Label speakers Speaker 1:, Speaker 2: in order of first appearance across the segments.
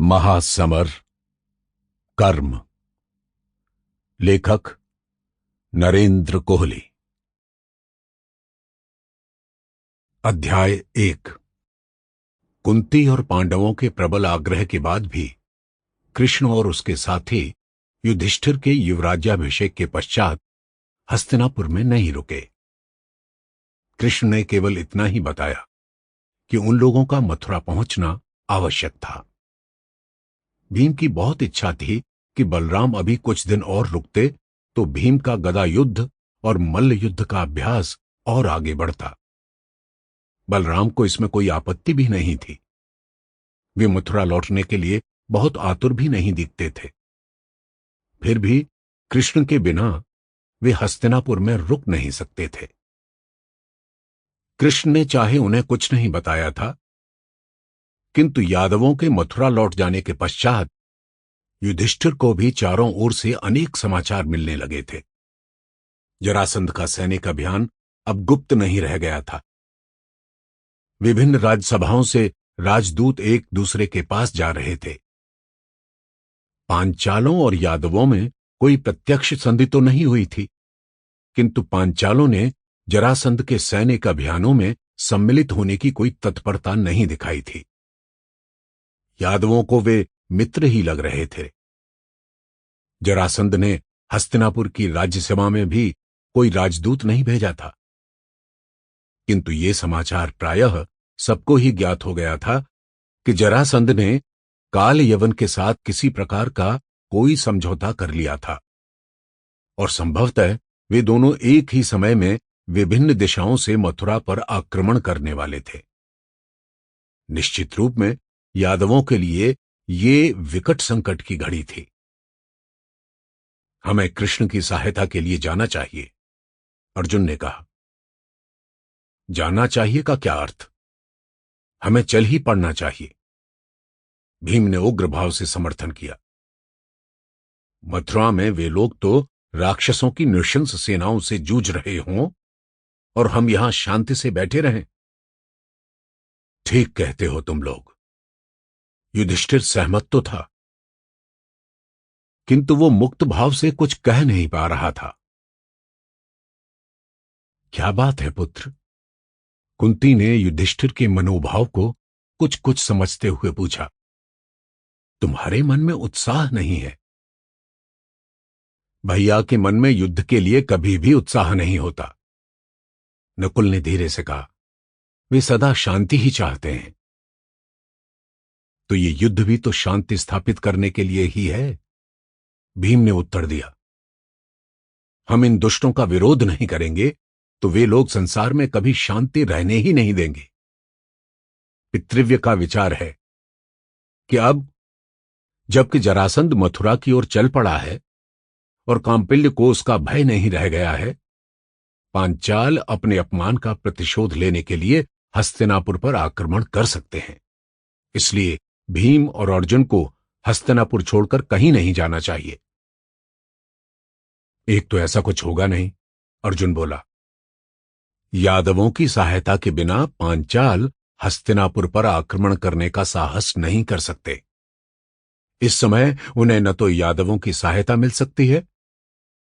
Speaker 1: महासमर कर्म। लेखक नरेंद्र कोहली। अध्याय 1। कुंती और पांडवों के प्रबल आग्रह के बाद भी कृष्ण और उसके साथी युधिष्ठिर के युवराज्याभिषेक के पश्चात हस्तिनापुर में नहीं रुके। कृष्ण ने केवल इतना ही बताया कि उन लोगों का मथुरा पहुंचना आवश्यक था। भीम की बहुत इच्छा थी कि बलराम अभी कुछ दिन और रुकते तो भीम का गदा युद्ध और मल्ल युद्ध का अभ्यास और आगे बढ़ता। बलराम को इसमें कोई आपत्ति भी नहीं थी। वे मथुरा लौटने के लिए बहुत आतुर भी नहीं दिखते थे। फिर भी कृष्ण के बिना वे हस्तिनापुर में रुक नहीं सकते थे। कृष्ण ने चाहे उन्हें कुछ नहीं बताया था, किंतु यादवों के मथुरा लौट जाने के पश्चात युधिष्ठिर को भी चारों ओर से अनेक समाचार मिलने लगे थे। जरासंध का सैनिक अभियान अब गुप्त नहीं रह गया था। विभिन्न राजसभाओं से राजदूत एक दूसरे के पास जा रहे थे। पांचालों और यादवों में कोई प्रत्यक्ष संधि तो नहीं हुई थी, किंतु पांचालों ने जरासंध के सैनिक अभियानों में सम्मिलित होने की कोई तत्परता नहीं दिखाई थी। यादवों को वे मित्र ही लग रहे थे। जरासंध ने हस्तिनापुर की राज्यसभा में भी कोई राजदूत नहीं भेजा था, किंतु ये समाचार प्रायः सबको ही ज्ञात हो गया था कि जरासंध ने काल यवन के साथ किसी प्रकार का कोई समझौता कर लिया था और संभवतः वे दोनों एक ही समय में विभिन्न दिशाओं से मथुरा पर आक्रमण करने वाले थे। निश्चित रूप में यादवों के लिए ये विकट संकट की घड़ी थी। हमें कृष्ण की सहायता के लिए जाना चाहिए, अर्जुन ने कहा। जाना चाहिए का क्या अर्थ? हमें चल ही पड़ना चाहिए। भीम ने उग्र भाव से समर्थन किया। मथुरा में वे लोग तो राक्षसों की नृशंस सेनाओं से जूझ रहे हों और हम यहां शांति से बैठे रहें। ठीक कहते हो तुम लोग। युधिष्ठिर सहमत तो था, किंतु वो मुक्त भाव से कुछ कह नहीं पा रहा था। क्या बात है पुत्र? कुंती ने युधिष्ठिर के मनोभाव को कुछ कुछ समझते हुए पूछा। तुम्हारे मन में उत्साह नहीं है? भैया के मन में युद्ध के लिए कभी भी उत्साह नहीं होता, नकुल ने धीरे से कहा। वे सदा शांति ही चाहते हैं। तो ये युद्ध भी तो शांति स्थापित करने के लिए ही है, भीम ने उत्तर दिया। हम इन दुष्टों का विरोध नहीं करेंगे तो वे लोग संसार में कभी शांति रहने ही नहीं देंगे। पितृव्य का विचार है कि अब जबकि जरासंध मथुरा की ओर चल पड़ा है और कांपिल्य को उसका भय नहीं रह गया है, पांचाल अपने अपमान का प्रतिशोध लेने के लिए हस्तिनापुर पर आक्रमण कर सकते हैं। इसलिए भीम और अर्जुन को हस्तिनापुर छोड़कर कहीं नहीं जाना चाहिए। एक तो ऐसा कुछ होगा नहीं, अर्जुन बोला। यादवों की सहायता के बिना पांचाल हस्तिनापुर पर आक्रमण करने का साहस नहीं कर सकते। इस समय उन्हें न तो यादवों की सहायता मिल सकती है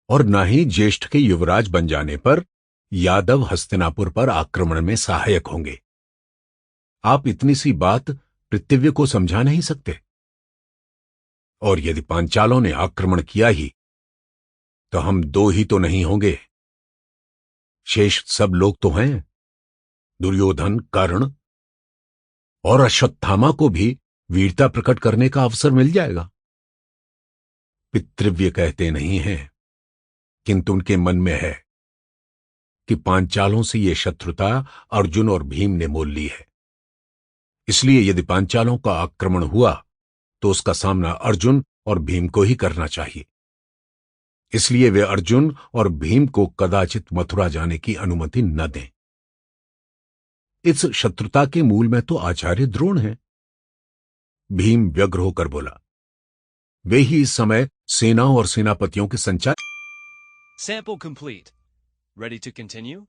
Speaker 1: और न ही ज्येष्ठ के युवराज बन जाने पर यादव हस्तिनापुर पर आक्रमण में सहायक होंगे। आप इतनी सी बात पृथ्वी को समझा नहीं सकते। और यदि पांचालों ने आक्रमण किया ही तो हम दो ही तो नहीं होंगे, शेष सब लोग तो हैं। दुर्योधन, कर्ण और अश्वत्थामा को भी वीरता प्रकट करने का अवसर मिल जाएगा। पितृव्य कहते नहीं हैं, किंतु उनके मन में है कि पांचालों से यह शत्रुता अर्जुन और भीम ने मोल ली है। इसलिए यदि पांचालों का आक्रमण हुआ तो उसका सामना अर्जुन और भीम को ही करना चाहिए। इसलिए वे अर्जुन और भीम को कदाचित मथुरा जाने की अनुमति न दें। इस शत्रुता के मूल में तो आचार्य द्रोण हैं। भीम व्यग्र होकर बोला। वे ही इस समय सेनाओं और सेनापतियों के संचार।
Speaker 2: Sample complete. Ready to continue?